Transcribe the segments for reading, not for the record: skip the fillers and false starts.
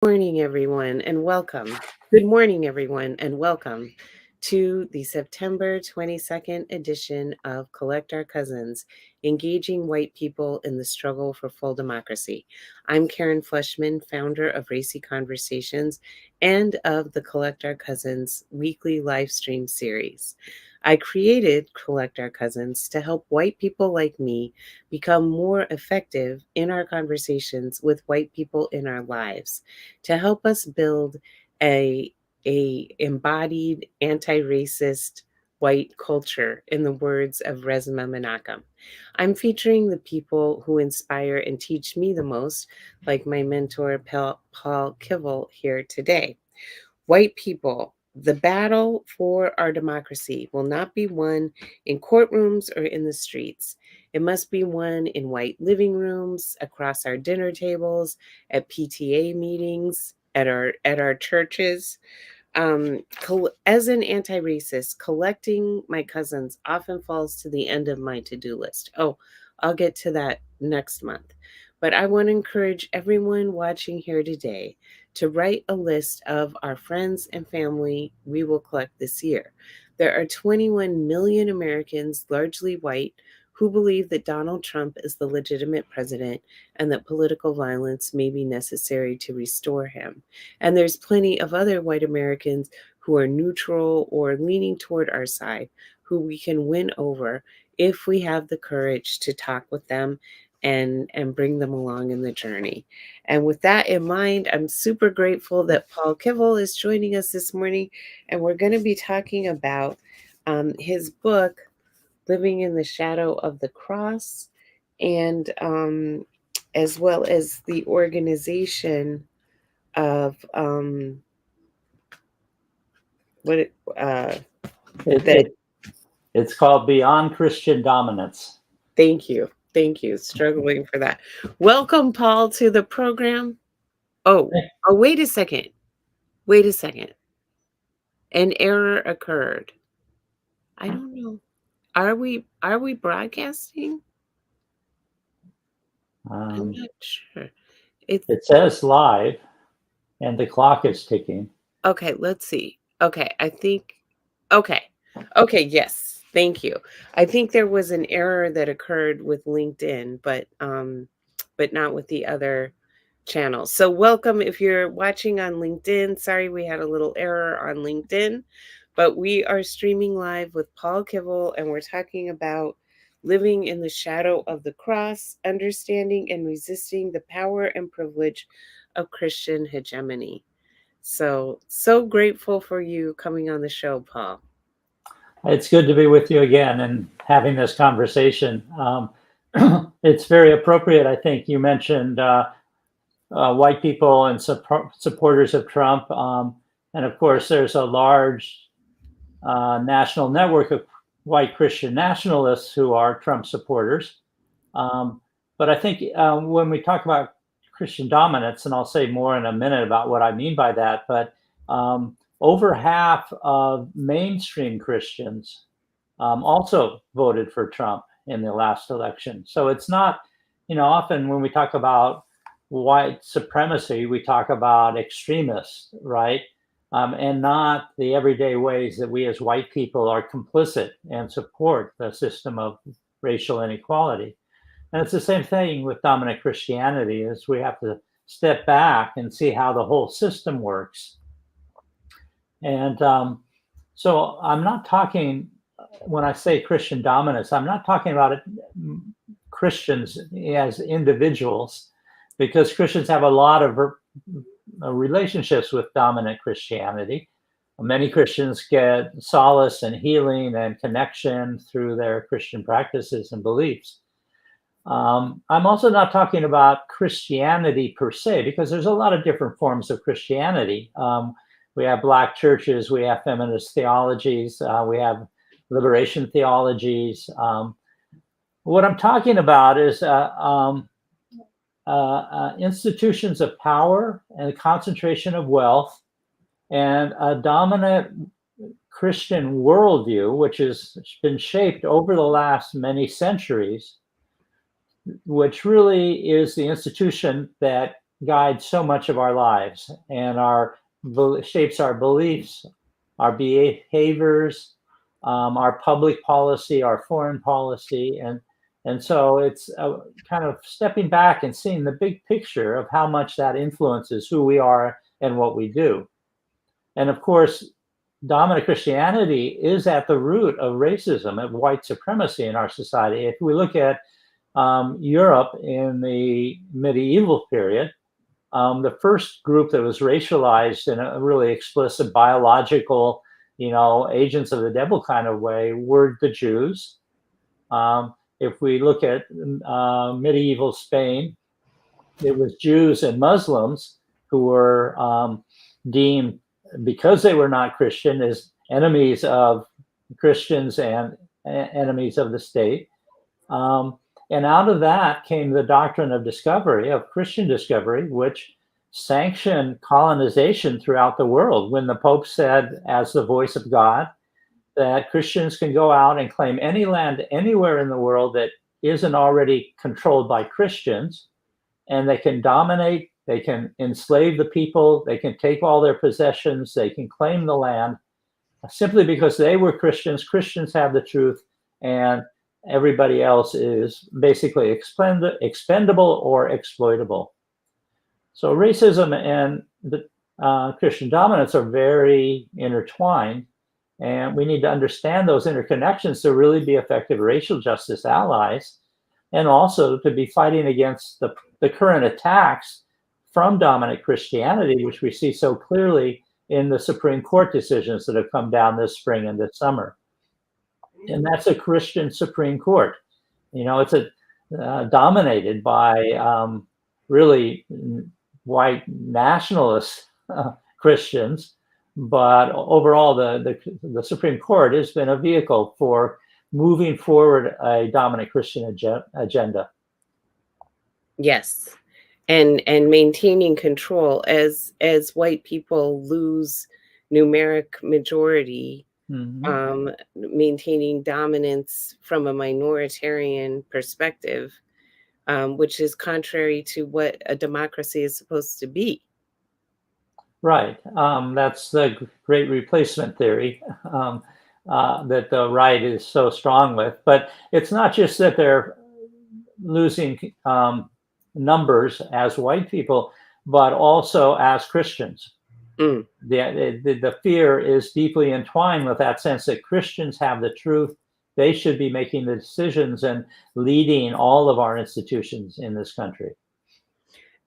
Morning, everyone, and welcome. Good morning, everyone, and welcome to the September 22nd edition of Collect Our Cousins, Engaging White People in the Struggle for Full Democracy. I'm Karen Fleshman, founder of Racy Conversations and of the Collect Our Cousins weekly live stream series. I created Collect Our Cousins to help white people like me become more effective in our conversations with white people in our lives, to help us build a embodied anti-racist white culture, in the words of Resmaa Menakem. I'm featuring the people who inspire and teach me the most, like my mentor Paul Kivel here today. White people, the battle for our democracy will not be won in courtrooms or in the streets. It must be won in white living rooms, across our dinner tables, at PTA meetings, at our churches. As an anti-racist, collecting my cousins often falls to the end of my to-do list. Oh, I'll get to that next month. But I want to encourage everyone watching here today to write a list of our friends and family we will collect this year. There are 21 million Americans, largely white, who believe that Donald Trump is the legitimate president and that political violence may be necessary to restore him. And there's plenty of other white Americans who are neutral or leaning toward our side, who we can win over if we have the courage to talk with them and bring them along in the journey. And with that in mind, I'm super grateful that Paul Kivel is joining us this morning, and we're going to be talking about his book, Living in the Shadow of the Cross, and as well as the organization of it's called Beyond Christian Dominance. Thank you. Struggling for that. Welcome, Paul, to the program. Oh, wait a second. An error occurred. I don't know. Are we broadcasting? I'm not sure. It says live, and the clock is ticking. Okay, let's see. Okay, I think. Okay, yes. Thank you. I think there was an error that occurred with LinkedIn, but not with the other channels. So welcome if you're watching on LinkedIn. Sorry we had a little error on LinkedIn, but we are streaming live with Paul Kivel, and we're talking about living in the shadow of the cross, understanding and resisting the power and privilege of Christian hegemony. So grateful for you coming on the show, Paul. It's good to be with you again and having this conversation. It's very appropriate. I think you mentioned white people and supporters of Trump. And of course, there's a large national network of white Christian nationalists who are Trump supporters. But I think when we talk about Christian dominance, and I'll say more in a minute about what I mean by that, but over half of mainstream Christians also voted for Trump in the last election. So it's not, often when we talk about white supremacy, we talk about extremists, right? And not the everyday ways that we as white people are complicit and support the system of racial inequality. And it's the same thing with dominant Christianity, is we have to step back and see how the whole system works. And so I'm not talking, when I say Christian dominance, I'm not talking about Christians as individuals, because Christians have a lot of relationships with dominant Christianity. Many Christians get solace and healing and connection through their Christian practices and beliefs. I'm also not talking about Christianity per se, because there's a lot of different forms of Christianity. We have Black churches, we have feminist theologies, we have liberation theologies. What I'm talking about is institutions of power and concentration of wealth, and a dominant Christian worldview, which has been shaped over the last many centuries, which really is the institution that guides so much of our lives and shapes our beliefs, our behaviors, our public policy, our foreign policy, and so it's kind of stepping back and seeing the big picture of how much that influences who we are and what we do. And of course, dominant Christianity is at the root of racism, of white supremacy in our society. If we look at Europe in the medieval period, the first group that was racialized in a really explicit biological, agents of the devil kind of way were the Jews. If we look at medieval Spain, it was Jews and Muslims who were deemed, because they were not Christian, as enemies of Christians and enemies of the state. And out of that came the doctrine of discovery, of Christian discovery, which sanctioned colonization throughout the world. When the Pope said, as the voice of God, that Christians can go out and claim any land anywhere in the world that isn't already controlled by Christians, and they can dominate, they can enslave the people, they can take all their possessions, they can claim the land, simply because they were Christians. Christians have the truth, and everybody else is basically expendable or exploitable. So racism and the Christian dominance are very intertwined, and we need to understand those interconnections to really be effective racial justice allies, and also to be fighting against the current attacks from dominant Christianity, which we see so clearly in the Supreme Court decisions that have come down this spring and this summer. And that's a Christian Supreme Court. It's dominated by really white nationalist Christians, but overall the Supreme Court has been a vehicle for moving forward a dominant Christian agenda. Yes. And maintaining control as white people lose numeric majority. Mm-hmm. Maintaining dominance from a minoritarian perspective, which is contrary to what a democracy is supposed to be. Right. That's the great replacement theory that the right is so strong with. But it's not just that they're losing numbers as white people, but also as Christians. Mm. The fear is deeply entwined with that sense that Christians have the truth. They should be making the decisions and leading all of our institutions in this country.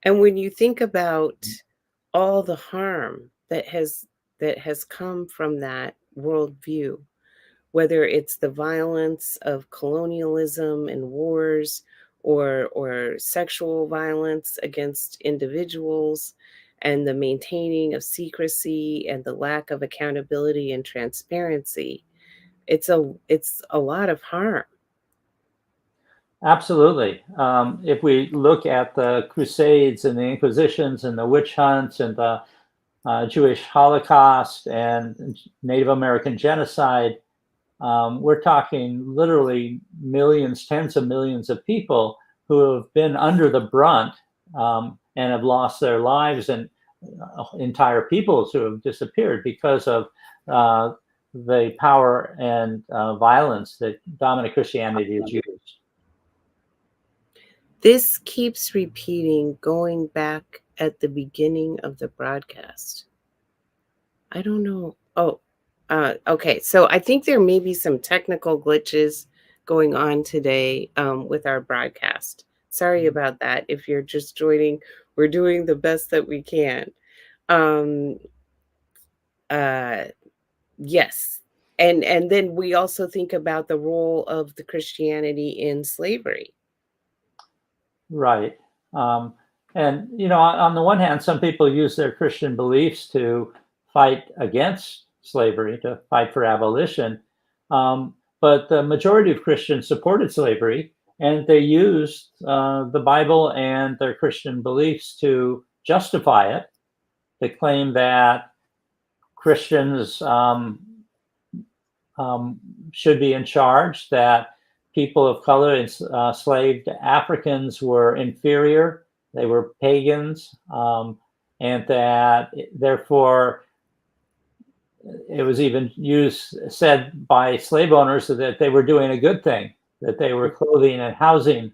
And when you think about all the harm that has come from that worldview, whether it's the violence of colonialism and wars, or sexual violence against individuals, and the maintaining of secrecy and the lack of accountability and transparency, it's a lot of harm. Absolutely. If we look at the Crusades and the Inquisitions and the witch hunts and the Jewish Holocaust and Native American genocide, we're talking literally millions, tens of millions of people who have been under the brunt and have lost their lives, and entire peoples who have disappeared because of the power and violence that dominant Christianity has used. This keeps repeating, going back at the beginning of the broadcast. I don't know. Oh, okay. So I think there may be some technical glitches going on today with our broadcast. Sorry about that. If you're just joining, we're doing the best that we can. Yes. And then we also think about the role of the Christianity in slavery. Right. And, on the one hand, some people use their Christian beliefs to fight against slavery, to fight for abolition. But the majority of Christians supported slavery, and they used the Bible and their Christian beliefs to justify it. They claim that Christians should be in charge, that people of color, enslaved Africans, were inferior, they were pagans, and that therefore it was even said by slave owners that they were doing a good thing, that they were clothing and housing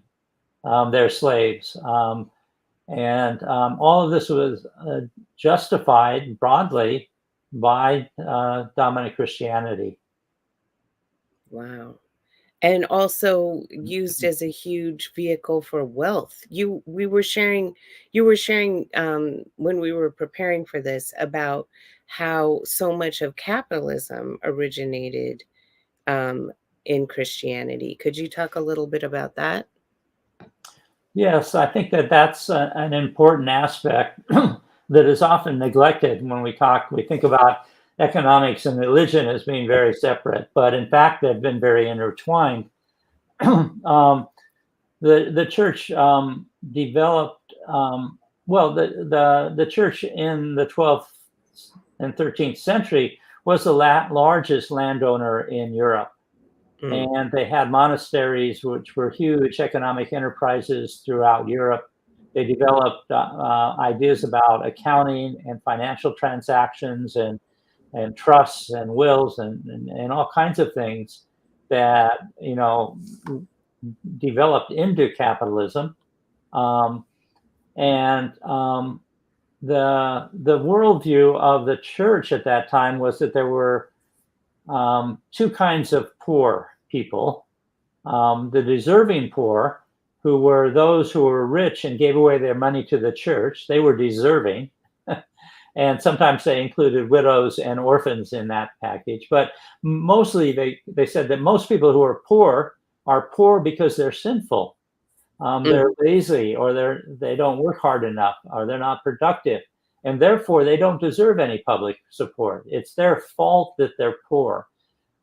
their slaves. And all of this was justified broadly by dominant Christianity. Wow. And also used as a huge vehicle for wealth. You were sharing when we were preparing for this about how so much of capitalism originated in Christianity. Could you talk a little bit about that? Yes, I think that that's an important aspect that is often neglected when we think about economics and religion as being very separate, but in fact, they've been very intertwined. The church developed, the church in the 12th and 13th century was the largest landowner in Europe. And they had monasteries, which were huge economic enterprises throughout Europe. They developed ideas about accounting and financial transactions and trusts and wills and all kinds of things that, developed into capitalism. And the worldview of the church at that time was that there were two kinds of poor people. The deserving poor, who were those who were rich and gave away their money to the church. They were deserving. And sometimes they included widows and orphans in that package. But mostly they said that most people who are poor because they're sinful. They're lazy, or they don't work hard enough, or they're not productive. And therefore, they don't deserve any public support. It's their fault that they're poor.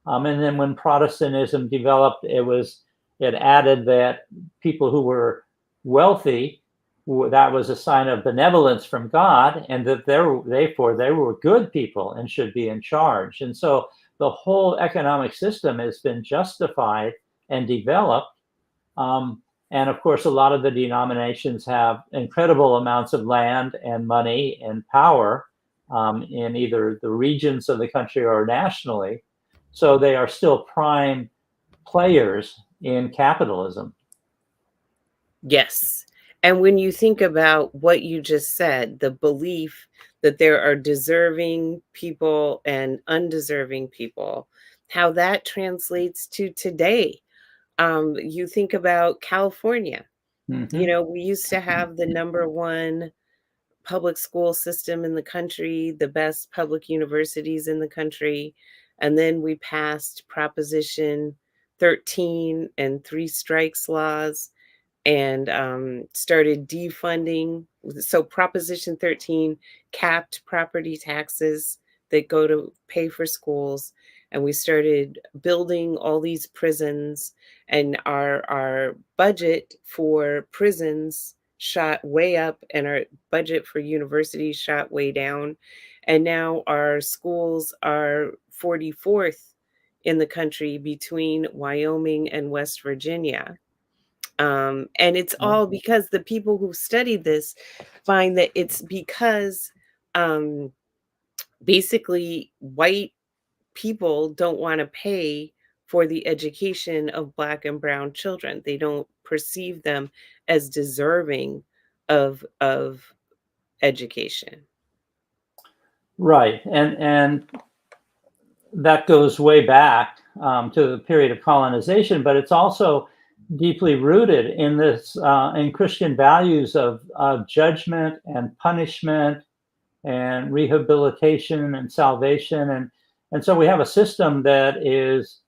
And then when Protestantism developed, it added that people who were wealthy, that was a sign of benevolence from God, and that therefore they were good people and should be in charge. And so the whole economic system has been justified and developed. And of course, a lot of the denominations have incredible amounts of land and money and power in either the regions of the country or nationally. So they are still prime players in capitalism. Yes. And when you think about what you just said, the belief that there are deserving people and undeserving people, how that translates to today. You think about California. We used to have the number one public school system in the country, the best public universities in the country. And then we passed Proposition 13 and three strikes laws and started defunding. So Proposition 13 capped property taxes that go to pay for schools. And we started building all these prisons, and our budget for prisons shot way up, and our budget for universities shot way down. And now our schools are 44th in the country between Wyoming and West Virginia. And it's all because the people who studied this find that it's because basically white people don't want to pay for the education of Black and brown children. They don't perceive them as deserving of education. Right. And that goes way back to the period of colonization, but it's also deeply rooted in this in Christian values of judgment and punishment and rehabilitation and salvation, and so we have a system that is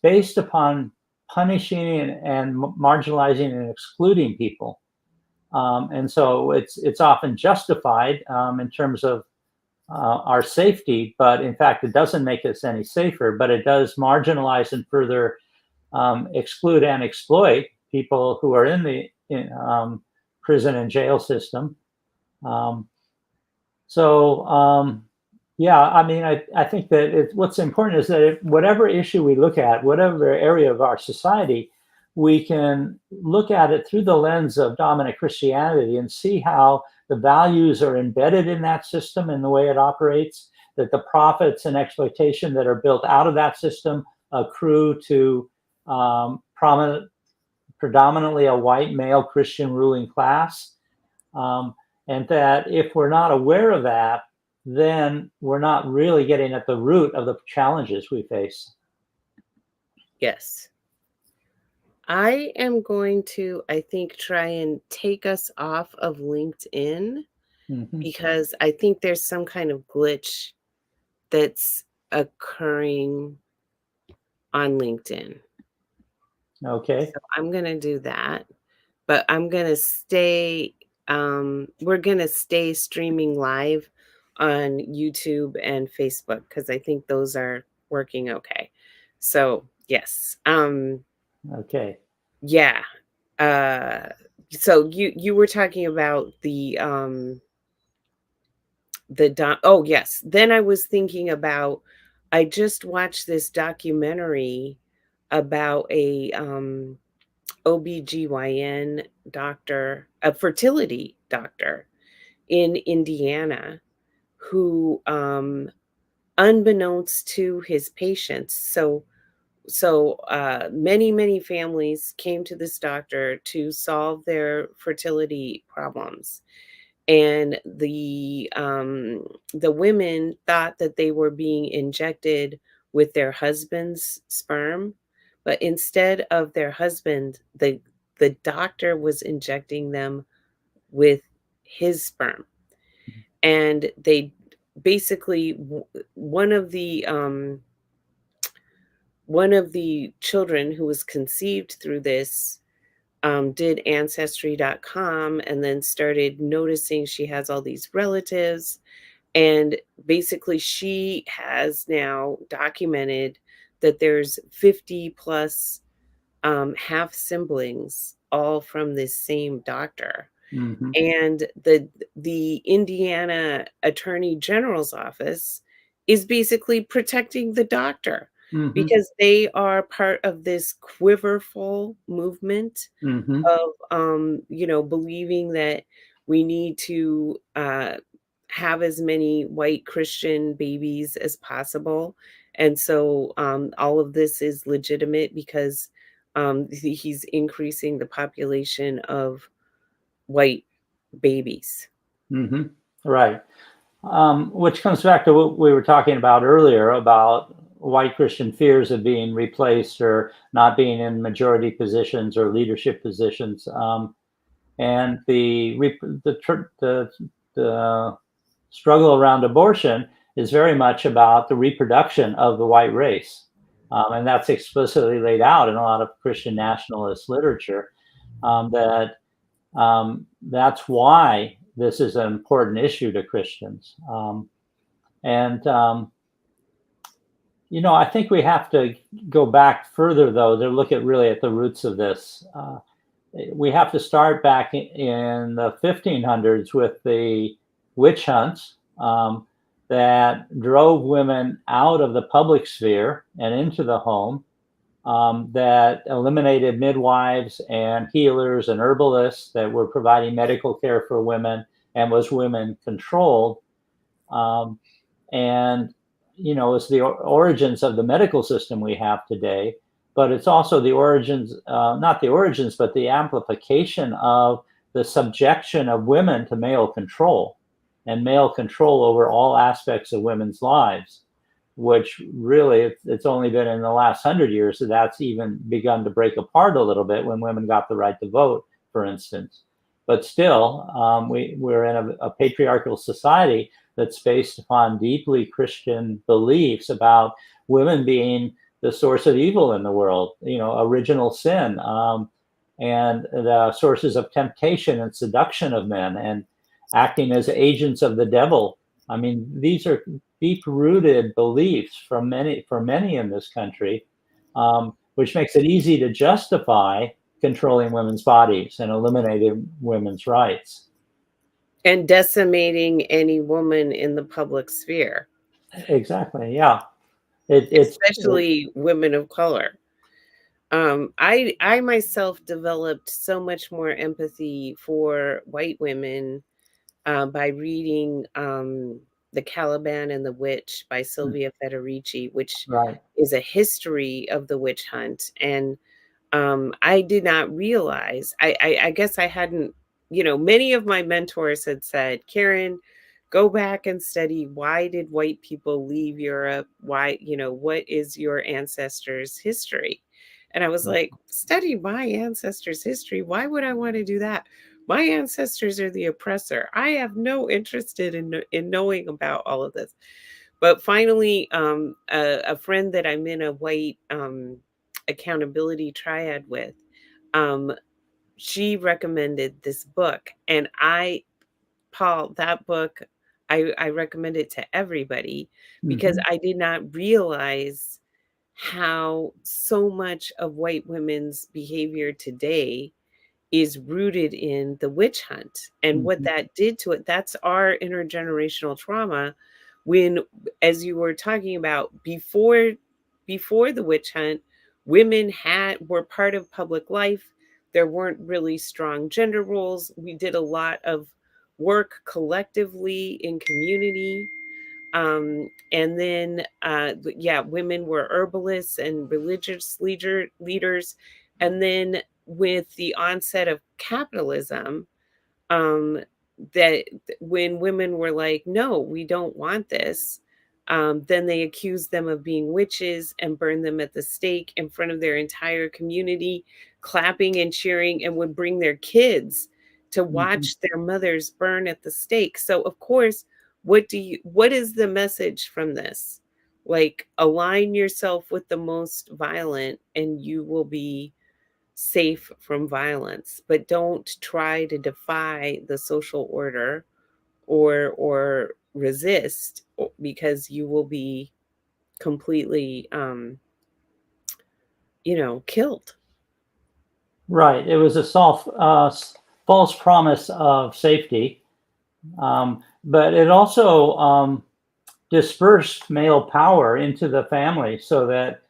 based upon punishing and marginalizing and excluding people, and so it's often justified in terms of our safety, but in fact, it doesn't make us any safer, but it does marginalize and further exclude and exploit people who are in the prison and jail system. Yeah, I mean, I think that what's important is that whatever issue we look at, whatever area of our society, we can look at it through the lens of dominant Christianity and see how the values are embedded in that system and the way it operates, that the profits and exploitation that are built out of that system accrue to predominantly a white male Christian ruling class. And that if we're not aware of that, then we're not really getting at the root of the challenges we face. Yes. I am going to, I think, try and take us off of LinkedIn because I think there's some kind of glitch that's occurring on LinkedIn. Okay. So I'm going to do that, but I'm going to stay, we're going to stay streaming live on YouTube and Facebook because I think those are working okay. So, yes. Okay. Yeah. So you were talking about oh yes. Then I was thinking about I just watched this documentary about a OBGYN doctor, a fertility doctor in Indiana who unbeknownst to his patients. So many families came to this doctor to solve their fertility problems, and the women thought that they were being injected with their husband's sperm, but instead of their husband, the doctor was injecting them with his sperm. And they basically one of the children who was conceived through this did ancestry.com and then started noticing she has all these relatives. And basically, she has now documented that there's 50 plus half siblings, all from this same doctor. Mm-hmm. And the Indiana Attorney General's office is basically protecting the doctor Mm-hmm. because they are part of this quiverful movement Mm-hmm. of believing that we need to have as many white Christian babies as possible. And so all of this is legitimate because he's increasing the population of white babies. Mm-hmm. Right. Which comes back to what we were talking about earlier about white Christian fears of being replaced or not being in majority positions or leadership positions. And the struggle around abortion is very much about the reproduction of the white race. And that's explicitly laid out in a lot of Christian nationalist literature, that's why this is an important issue to Christians. I think we have to go back further, though, to look at really at the roots of this. We have to start back in the 1500s with the witch hunts that drove women out of the public sphere and into the home, that eliminated midwives and healers and herbalists that were providing medical care for women and was women controlled. It's the origins of the medical system we have today, but it's also the origins, not the origins, but the amplification of the subjection of women to male control and male control over all aspects of women's lives, which really it's only been in the last 100 years that that's even begun to break apart a little bit when women got the right to vote, for instance. But still, we're in a patriarchal society that's based upon deeply Christian beliefs about women being the source of evil in the world, original sin, and the sources of temptation and seduction of men, and acting as agents of the devil. I mean, these are deep-rooted beliefs for many in this country, which makes it easy to justify controlling women's bodies and eliminating women's rights. And decimating any woman in the public sphere. Exactly, yeah. Especially women of color. I myself developed so much more empathy for white women by reading The Caliban and the Witch by Mm. Sylvia Federici, which Right. is a history of the witch hunt. And I did not realize, I guess I hadn't, many of my mentors had said, Karen, go back and study, why did white people leave Europe? Why, what is your ancestors' history? And I was like, study my ancestors' history. Why would I want to do that? My ancestors are the oppressor. I have no interest in knowing about all of this. But finally, a friend that I'm in a white accountability triad with, um, she recommended this book, and Paul, that book, I recommend it to everybody because Mhm. I did not realize how so much of white women's behavior today is rooted in the witch hunt and what Mhm. that did to it. That's our intergenerational trauma. When, as you were talking about before the witch hunt, women were part of public life. There weren't really strong gender roles. We did a lot of work collectively in community. And then, yeah, women were herbalists and religious leaders. And then, with the onset of capitalism, um, that when women were like, no, we don't want this, then they accused them of being witches and burned them at the stake in front of their entire community, clapping and cheering, and would bring their kids to Mhm. watch their mothers burn at the stake. So, of course, what is the message from this? Like, align yourself with the most violent and you will be safe from violence, but don't try to defy the social order or resist, because you will be completely killed. Right. It was a false promise of safety, but it also dispersed male power into the family so that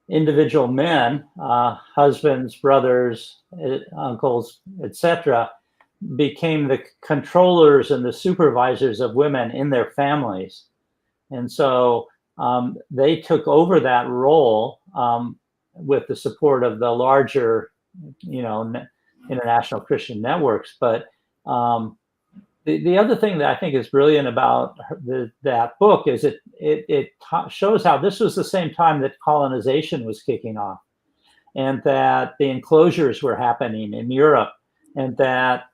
individual men, husbands, brothers, uncles, etc., became the controllers and the supervisors of women in their families. And so they took over that role with the support of the larger, international Christian networks. But the other thing that I think is brilliant about that book is it shows how this was the same time that colonization was kicking off, and that the enclosures were happening in Europe, and that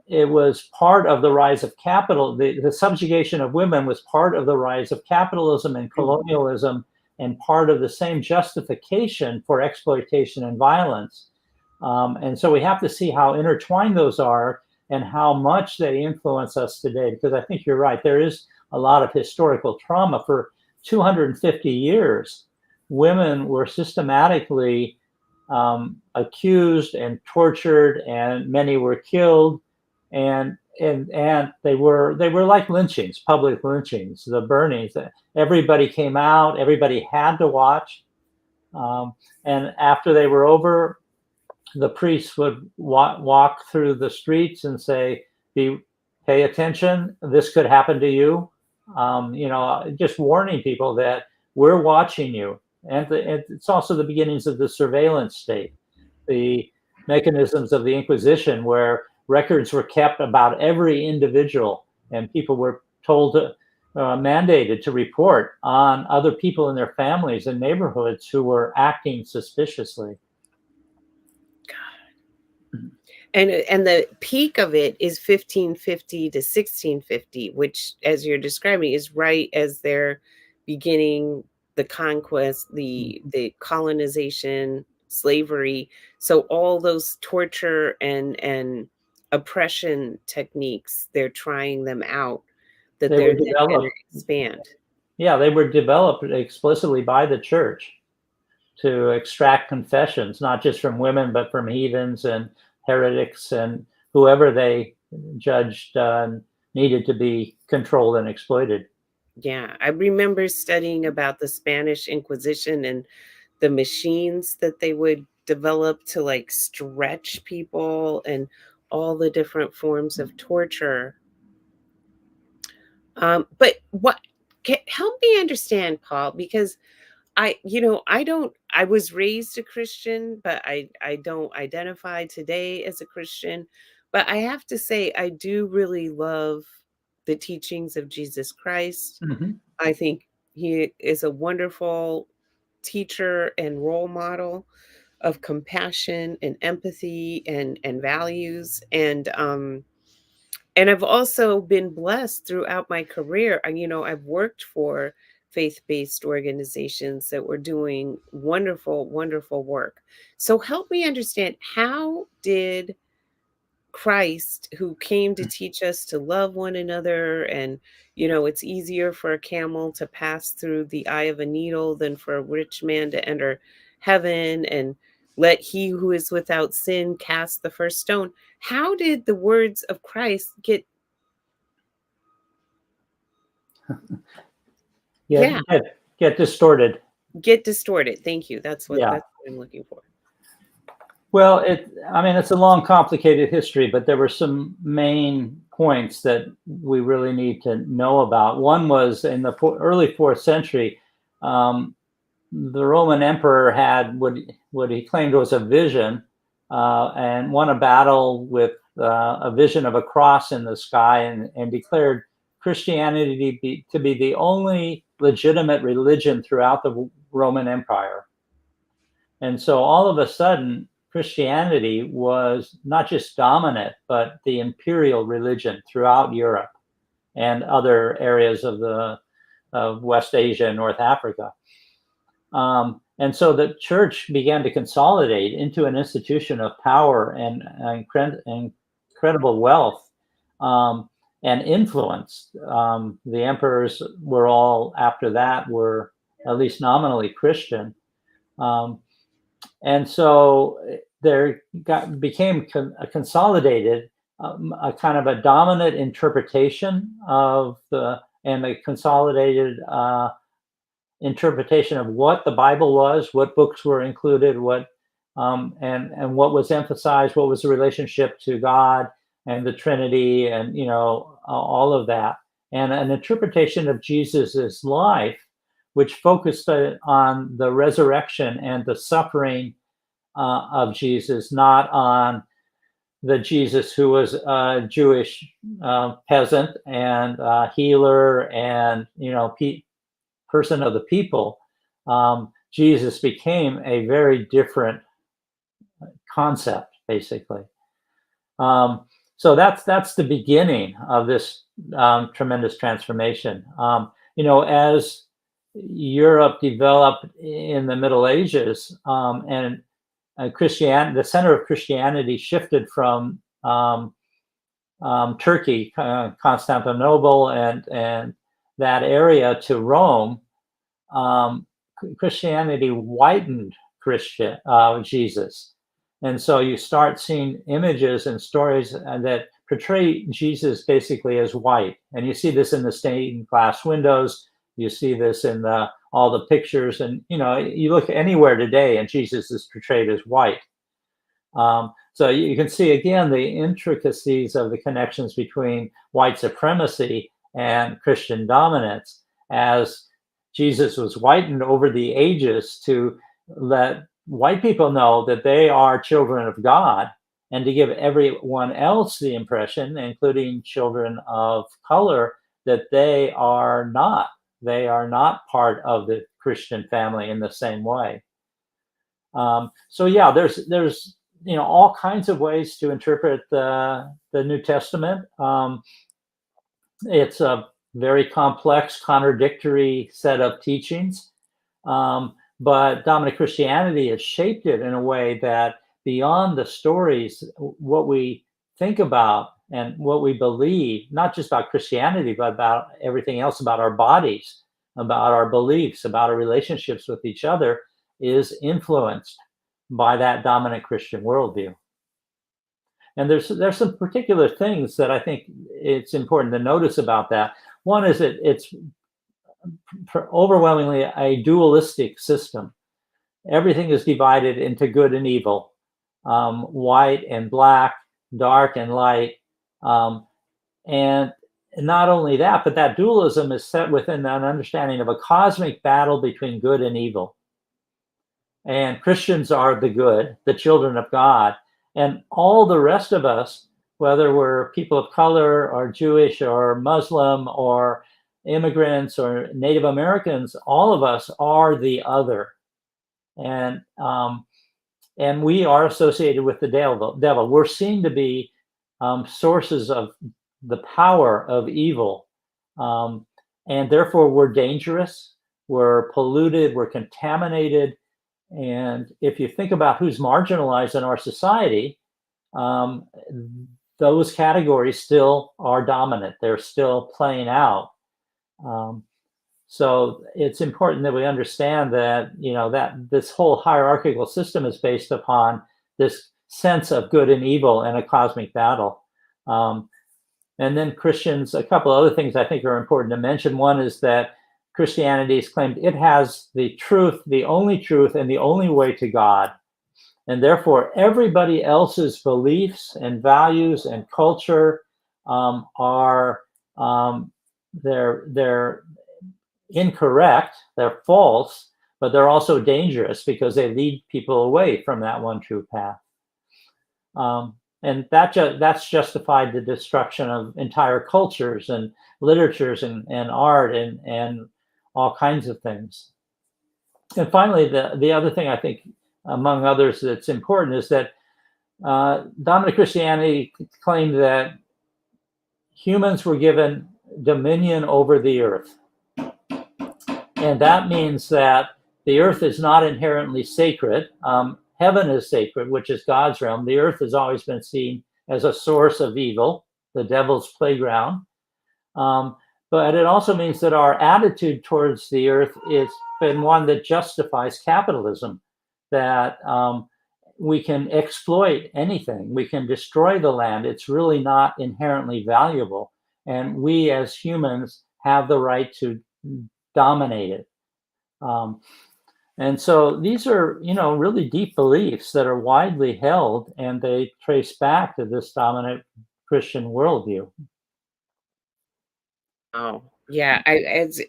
it was part of the rise of capital. The subjugation of women was part of the rise of capitalism and colonialism, and part of the same justification for exploitation and violence. And so we have to see how intertwined those are and how much they influence us today, because I think you're right. There is a lot of historical trauma. For 250 years, women were systematically accused and tortured, and many were killed, and they were like lynchings, public lynchings, the burnings. Everybody came out, everybody had to watch, and after they were over, the priests would walk through the streets and say, pay attention, this could happen to you. Just warning people that we're watching you. And it's also the beginnings of the surveillance state, the mechanisms of the Inquisition, where records were kept about every individual, and people were told to, mandated to report on other people in their families and neighborhoods who were acting suspiciously. And the peak of it is 1550 to 1650, which, as you're describing, is right as they're beginning the conquest, the colonization, slavery. So all those torture and oppression techniques, they're trying them out, that They were they're then going to developed expand. Yeah, they were developed explicitly by the church to extract confessions, not just from women, but from heathens and heretics and whoever they judged needed to be controlled and exploited. Yeah, I remember studying about the Spanish Inquisition and the machines that they would develop to like stretch people and all the different forms of torture. But what help me understand, Paul, because I don't, I was raised a Christian, but I don't identify today as a Christian. But I have to say, I do really love the teachings of Jesus Christ. Mhm. I think he is a wonderful teacher and role model of compassion and empathy and values. And I've also been blessed throughout my career. I've worked for faith-based organizations that were doing wonderful, wonderful work. So help me understand, how did Christ, who came to teach us to love one another, and it's easier for a camel to pass through the eye of a needle than for a rich man to enter heaven, and let he who is without sin cast the first stone. How did the words of Christ get yeah, Get distorted. get distorted? Thank you. Yeah. That's what I'm looking for. Well, I mean, it's a long, complicated history, but there were some main points that we really need to know about. One was in the early 4th century, the Roman emperor had what he claimed was a vision, and won a battle with a vision of a cross in the sky, and declared Christianity to be the only legitimate religion throughout the Roman Empire. And so all of a sudden, Christianity was not just dominant, but the imperial religion throughout Europe and other areas of West Asia and North Africa. And so the church began to consolidate into an institution of power and incredible wealth, and influence. The emperors were all, after that, were at least nominally Christian. And so there became a consolidated, a kind of a dominant interpretation of and a consolidated interpretation of what the Bible was, what books were included, and what was emphasized, what was the relationship to God and the Trinity, and all of that, and an interpretation of Jesus's life, which focused on the resurrection and the suffering of Jesus, not on the Jesus who was a Jewish peasant and healer and person of the people. Jesus became a very different concept, basically. So that's the beginning of this tremendous transformation. As Europe developed in the Middle Ages, and the center of Christianity shifted from Turkey, Constantinople, and that area to Rome. Christianity whitened Jesus, and so you start seeing images and stories that portray Jesus basically as white, and you see this in the stained glass windows. You see this in all the pictures, and you look anywhere today, and Jesus is portrayed as white. So you can see again the intricacies of the connections between white supremacy and Christian dominance, as Jesus was whitened over the ages to let white people know that they are children of God, and to give everyone else the impression, including children of color, that they are not. They are not part of the Christian family in the same way. So yeah, there's all kinds of ways to interpret the New Testament. It's a very complex, contradictory set of teachings, but dominant Christianity has shaped it in a way that beyond the stories, what we think about and what we believe, not just about Christianity, but about everything else, about our bodies, about our beliefs, about our relationships with each other, is influenced by that dominant Christian worldview. And there's some particular things that I think it's important to notice about that. One is that it's overwhelmingly a dualistic system. everything is divided into good and evil, white and black, dark and light. And not only that, but that dualism is set within an understanding of a cosmic battle between good and evil. And Christians are the good, the children of God. And all the rest of us, whether we're people of color or Jewish or Muslim or immigrants or Native Americans, all of us are the other. And we are associated with the devil. We're seen to be sources of the power of evil. And therefore, we're dangerous, we're polluted, we're contaminated. And if you think about who's marginalized in our society, those categories still are dominant. They're still playing out. So it's important that we understand that, that this whole hierarchical system is based upon this sense of good and evil in a cosmic battle. And then Christians, a couple other things I think are important to mention. One is that Christianity has claimed it has the truth, the only truth, and the only way to God. And therefore, everybody else's beliefs and values and culture are they're incorrect, they're false, but they're also dangerous because they lead people away from that one true path. And that's justified the destruction of entire cultures and literatures and art and all kinds of things. And finally, the other thing I think, among others, that's important is that dominant Christianity claimed that humans were given dominion over the earth. And that means that the earth is not inherently sacred. Heaven is sacred, which is God's realm. The earth has always been seen as a source of evil, the devil's playground. But it also means that our attitude towards the earth has been one that justifies capitalism, that we can exploit anything, we can destroy the land. It's really not inherently valuable. And we as humans have the right to dominate it. And so these are, really deep beliefs that are widely held, and they trace back to this dominant Christian worldview. Oh, yeah.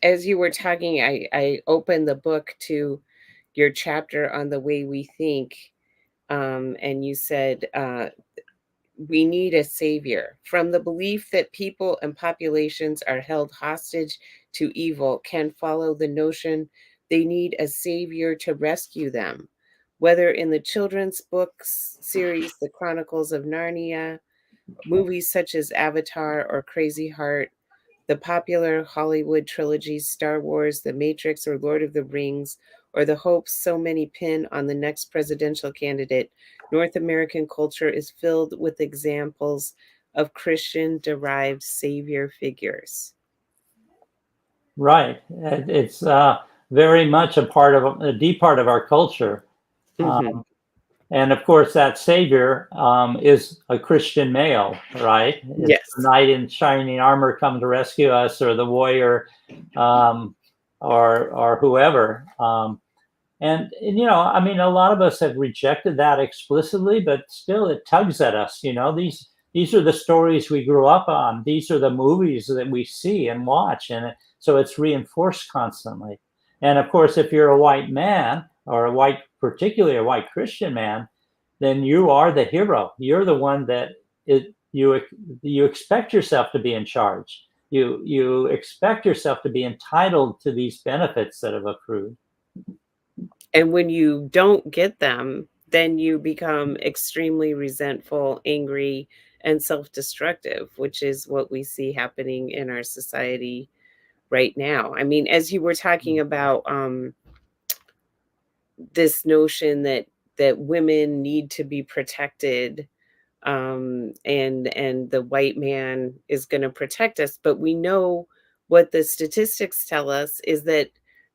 As you were talking, I opened the book to your chapter on the way we think, and you said we need a savior. From the belief that people and populations are held hostage to evil can follow the notion they need a savior to rescue them. Whether in the children's books series, The Chronicles of Narnia, movies such as Avatar or Crazy Heart, the popular Hollywood trilogies Star Wars, The Matrix, or Lord of the Rings, or the hopes so many pin on the next presidential candidate, North American culture is filled with examples of Christian-derived savior figures. Right. It's very much a deep part of our culture. Mm-hmm. And of course, that savior is a Christian male, right? It's Yes. the knight in shining armor come to rescue us, or the warrior, or whoever. And a lot of us have rejected that explicitly, but still it tugs at us. These are the stories we grew up on. These are the movies that we see and watch, and so it's reinforced constantly. And of course, if you're a white man, or particularly a white Christian man, then you are the hero. You're the one that you expect yourself to be in charge. You expect yourself to be entitled to these benefits that have accrued. And when you don't get them, then you become extremely resentful, angry, and self-destructive, which is what we see happening in our society right now. I mean, as you were talking about this notion that women need to be protected, and the white man is going to protect us, but we know what the statistics tell us is that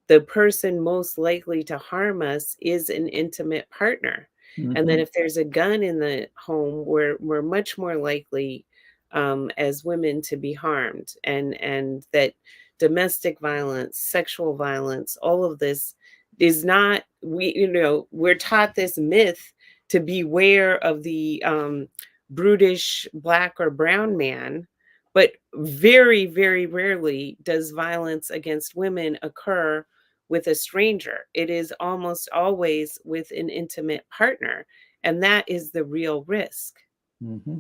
the person most likely to harm us is an intimate partner. Mm-hmm. And that if there's a gun in the home, we're much more likely as women to be harmed, and that domestic violence, sexual violence, all of this is not, we're taught this myth to beware of the brutish black or brown man, but very, very rarely does violence against women occur with a stranger. It is almost always with an intimate partner, and that is the real risk. Mm-hmm.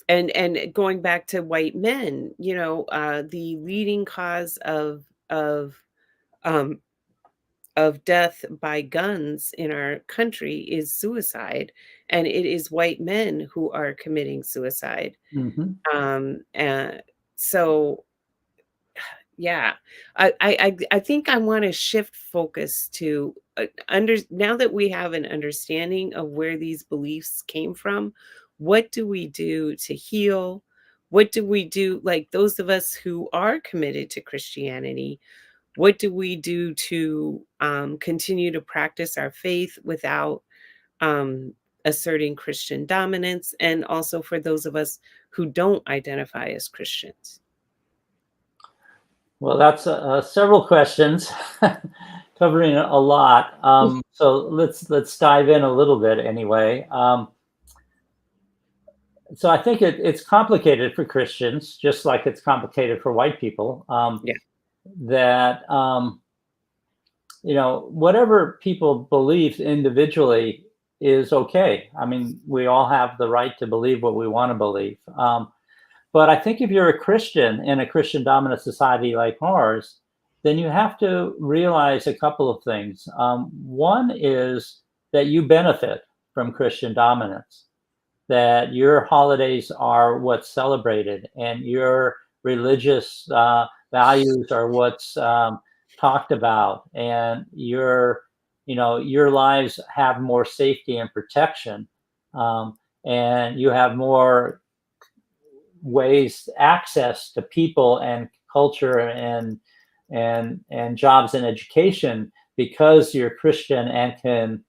And going back to white men, the leading cause um, of death by guns in our country is suicide, and it is white men who are committing suicide. Mm-hmm. And so, yeah, I think I want to shift focus to now that we have an understanding of where these beliefs came from. What do we do to heal? What do we do, like those of us who are committed to Christianity? What do we do to continue to practice our faith without um, asserting Christian dominance? And also for those of us who don't identify as Christians. Well, that's several questions covering a lot. So let's dive in a little bit anyway. So I think it's complicated for Christians, just like it's complicated for white people. Yeah. That whatever people believe individually is okay. I mean, we all have the right to believe what we want to believe. But I think if you're a Christian in a Christian dominant society like ours, then you have to realize a couple of things. One is that you benefit from Christian dominance, that your holidays are what's celebrated and your religious values are what's talked about, and your lives have more safety and protection, and you have more ways access to people and culture and jobs and education because you're Christian and can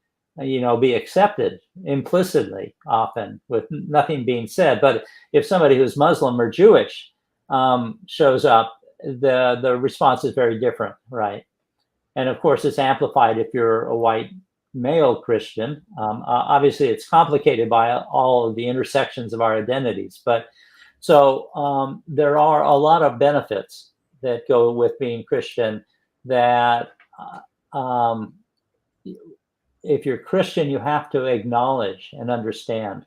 be accepted implicitly, often with nothing being said. But if somebody who's Muslim or Jewish shows up, the response is very different, right? And of course, it's amplified if you're a white male Christian. Obviously, it's complicated by all of the intersections of our identities. But so there are a lot of benefits that go with being Christian that if you're Christian, you have to acknowledge and understand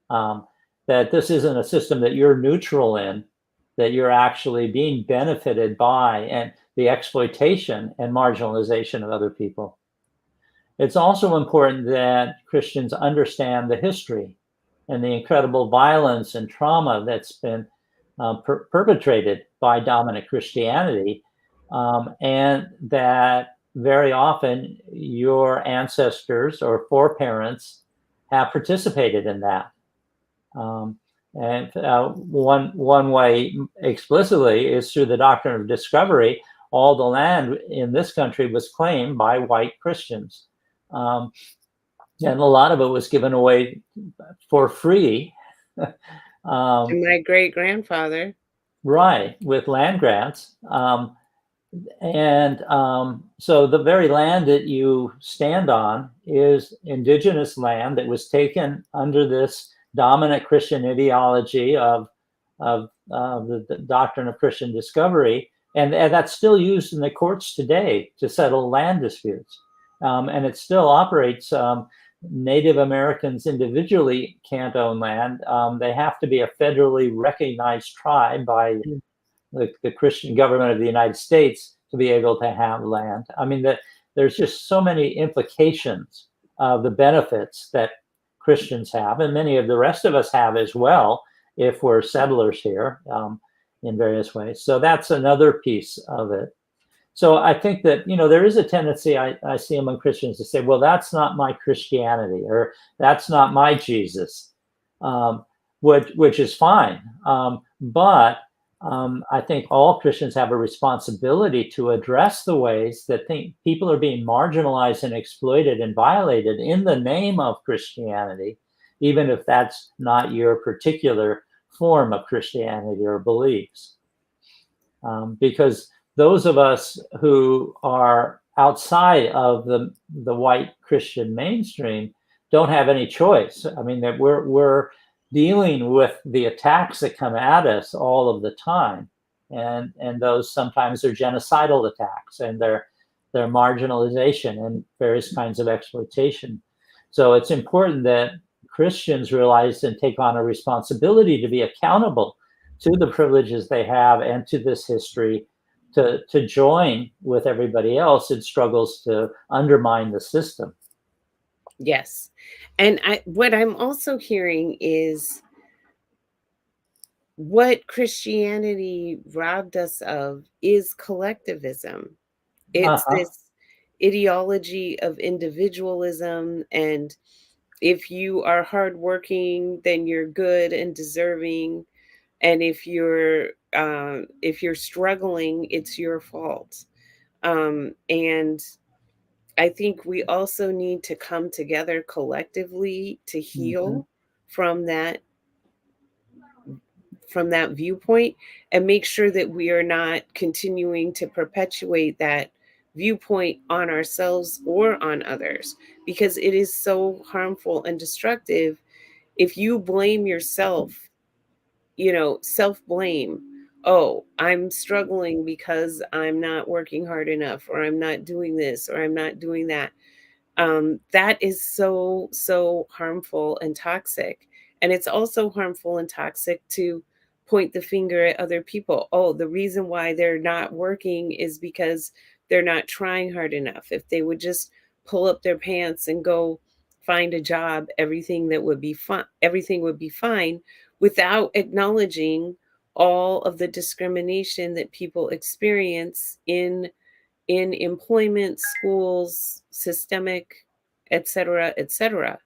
that this isn't a system that you're neutral in, that you're actually being benefited by, and the exploitation and marginalization of other people. It's also important that Christians understand the history and the incredible violence and trauma that's been perpetrated by dominant Christianity, and that very often your ancestors or foreparents have participated in that. And one way explicitly is through the doctrine of discovery. All the land in this country was claimed by white Christians. And a lot of it was given away for free. To my great grandfather. Right, with land grants. So the very land that you stand on is indigenous land that was taken under this dominant Christian ideology of the doctrine of Christian discovery. And that's still used in the courts today to settle land disputes. And it still operates. Native Americans individually can't own land. They have to be a federally recognized tribe by the Christian government of the United States to be able to have land. I mean, there's just so many implications of the benefits that Christians have, and many of the rest of us have as well, if we're settlers here in various ways. So that's another piece of it. So I think that, there is a tendency I see among Christians to say, well, that's not my Christianity, or that's not my Jesus, which is fine. But I think all Christians have a responsibility to address the ways that people are being marginalized and exploited and violated in the name of Christianity, even if that's not your particular form of Christianity or beliefs. Because those of us who are outside of the white Christian mainstream don't have any choice. I mean, that we're dealing with the attacks that come at us all of the time, and those sometimes are genocidal attacks, and they're marginalization and various kinds of exploitation. So it's important that Christians realize and take on a responsibility to be accountable to the privileges they have and to this history, to join with everybody else in struggles to undermine the system. Yes. And what I'm also hearing is what Christianity robbed us of is collectivism. It's this ideology of individualism, and if you are hardworking, then you're good and deserving, and if you're struggling, it's your fault. And I think we also need to come together collectively to heal from that viewpoint, and make sure that we are not continuing to perpetuate that viewpoint on ourselves or on others, because it is so harmful and destructive. If you blame yourself, self blame, oh, I'm struggling because I'm not working hard enough, or I'm not doing this, or I'm not doing that. That is so harmful and toxic. And it's also harmful and toxic to point the finger at other people. Oh, the reason why they're not working is because they're not trying hard enough. If they would just pull up their pants and go find a job, everything would be fine, without acknowledging all of the discrimination that people experience in employment, schools, systemic, et cetera, et cetera.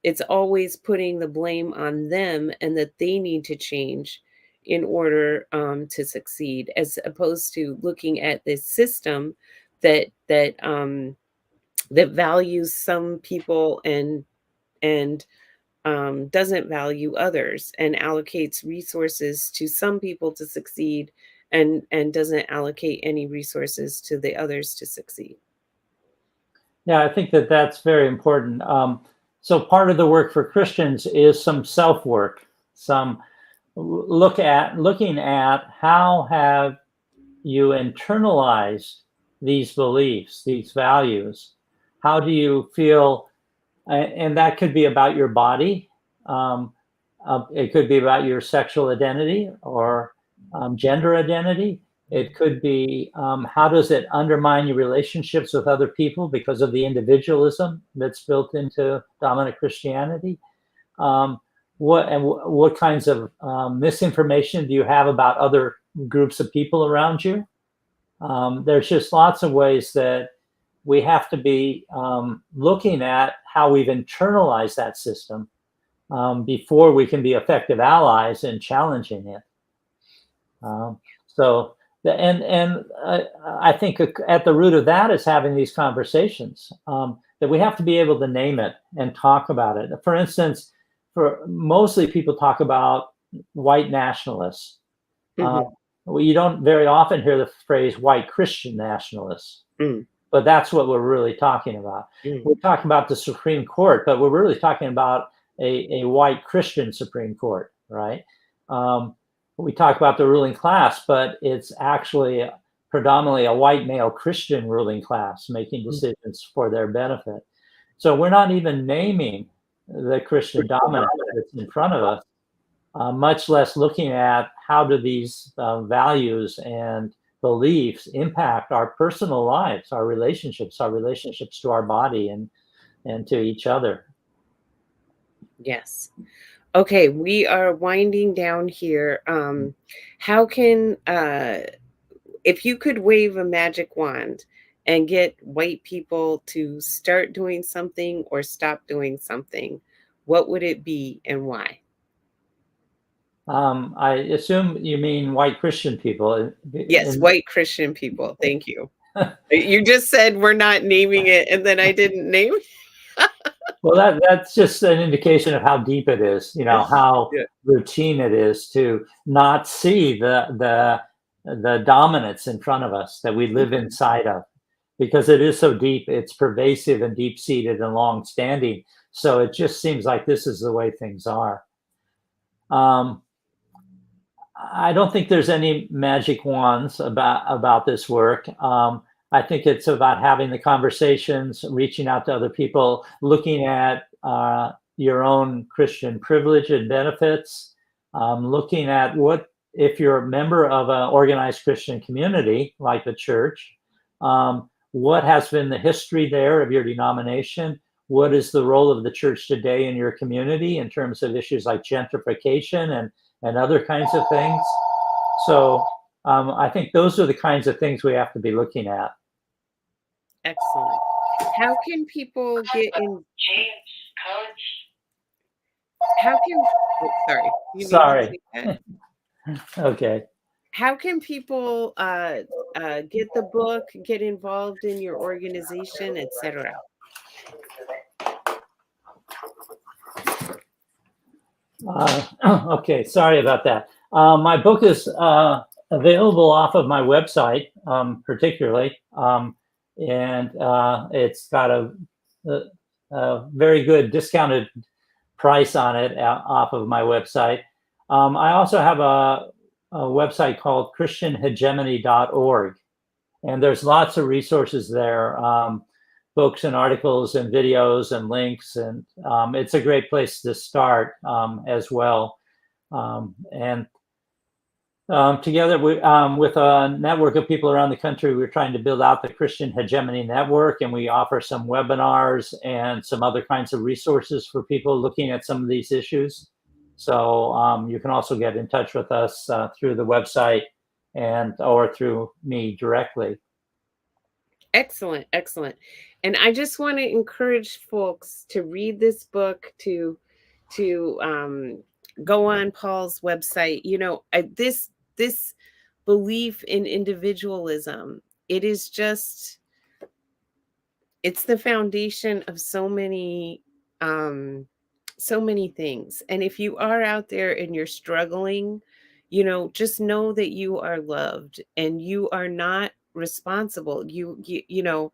It's always putting the blame on them, and that they need to change in order to succeed, as opposed to looking at this system that values some people and doesn't value others, and allocates resources to some people to succeed, and doesn't allocate any resources to the others to succeed. Yeah, I think that that's very important. So part of the work for Christians is some self work, some looking at how have you internalized these beliefs, these values. How do you feel? And that could be about your body. It could be about your sexual identity or gender identity. It could be how does it undermine your relationships with other people because of the individualism that's built into dominant Christianity. What kinds of misinformation do you have about other groups of people around you? There's just lots of ways that we have to be looking at how we've internalized that system before we can be effective allies in challenging it. I think at the root of that is having these conversations, that we have to be able to name it and talk about it. For instance, for mostly people talk about white nationalists. Well, you don't very often hear the phrase white Christian nationalists, but that's what we're really talking about. We're talking about the Supreme Court, but we're really talking about a white Christian Supreme Court, right? We talk about the ruling class, but it's actually predominantly a white male Christian ruling class making decisions for their benefit. So we're not even naming the Christian dominance that's in front of us, much less looking at how do these values and beliefs impact our personal lives, our relationships to our body and to each other. Yes. Okay, we are winding down here. How can, if you could wave a magic wand and get white people to start doing something or stop doing something, what would it be and why? I assume you mean white Christian people. Yes, white Christian people. Thank you. You just said we're not naming it, and then I didn't name it. Well, that's just an indication of how deep it is, how routine it is to not see the dominance in front of us that we live inside of. because it is so deep, it's pervasive and deep-seated and long-standing. So it just seems like this is the way things are. I don't think there's any magic wands about this work. I think it's about having the conversations, reaching out to other people, looking at your own Christian privilege and benefits, looking at what, if you're a member of an organized Christian community like the church, what has been the history there of your denomination? What is the role of the church today in your community in terms of issues like gentrification and other kinds of things? So I think those are the kinds of things we have to be looking at. Excellent. How can people get in? How can? Oh, sorry. You need to take that? Okay. How can people get the book, get involved in your organization, etc.? Okay, sorry about that. My book is available off of my website, particularly, and it's got a very good discounted price on it off of my website. I also have a website called christianhegemony.org, and there's lots of resources there, books and articles and videos and links, and it's a great place to start as well. And together with a network of people around the country, we're trying to build out the Christian Hegemony Network, and we offer some webinars and some other kinds of resources for people looking at some of these issues. So you can also get in touch with us through the website or through me directly. Excellent, excellent. And I just want to encourage folks to read this book, to go on Paul's website. You know, this belief in individualism, it is just, it's the foundation of so many things. And if you are out there and you're struggling, you know, just know that you are loved and you are not responsible. You know,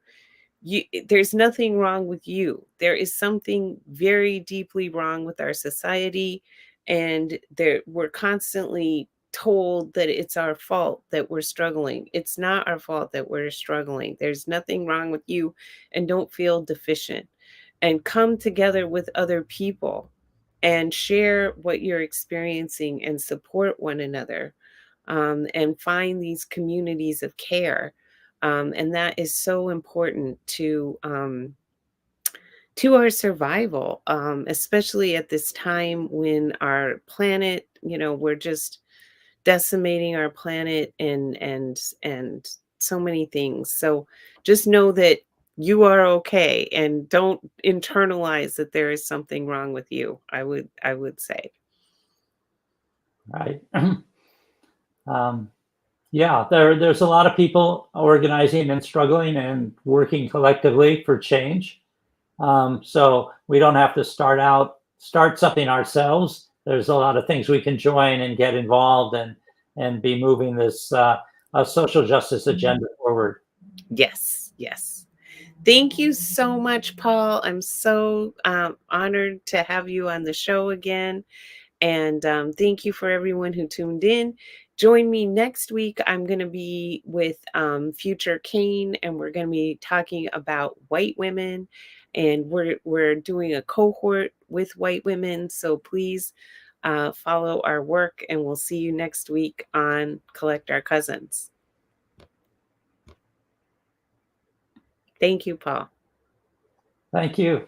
there's nothing wrong with you. There is something very deeply wrong with our society, and we're constantly told that it's our fault that we're struggling. It's not our fault that we're struggling. There's nothing wrong with you, and don't feel deficient. And come together with other people and share what you're experiencing and support one another, and find these communities of care. And that is so important to our survival, especially at this time when our planet, you know, we're just decimating our planet and so many things. So just know that you are okay, and don't internalize that there is something wrong with you. I would say. Right. Yeah, there's a lot of people organizing and struggling and working collectively for change. So we don't have to start something ourselves. There's a lot of things we can join and get involved and be moving this social justice agenda forward. Yes, yes. Thank you so much, Paul. I'm so honored to have you on the show again. And thank you for everyone who tuned in. Join me next week. I'm going to be with Future Kane, and we're going to be talking about white women. And we're doing a cohort with white women. So please follow our work, and we'll see you next week on Collect Our Cousins. Thank you, Paul. Thank you.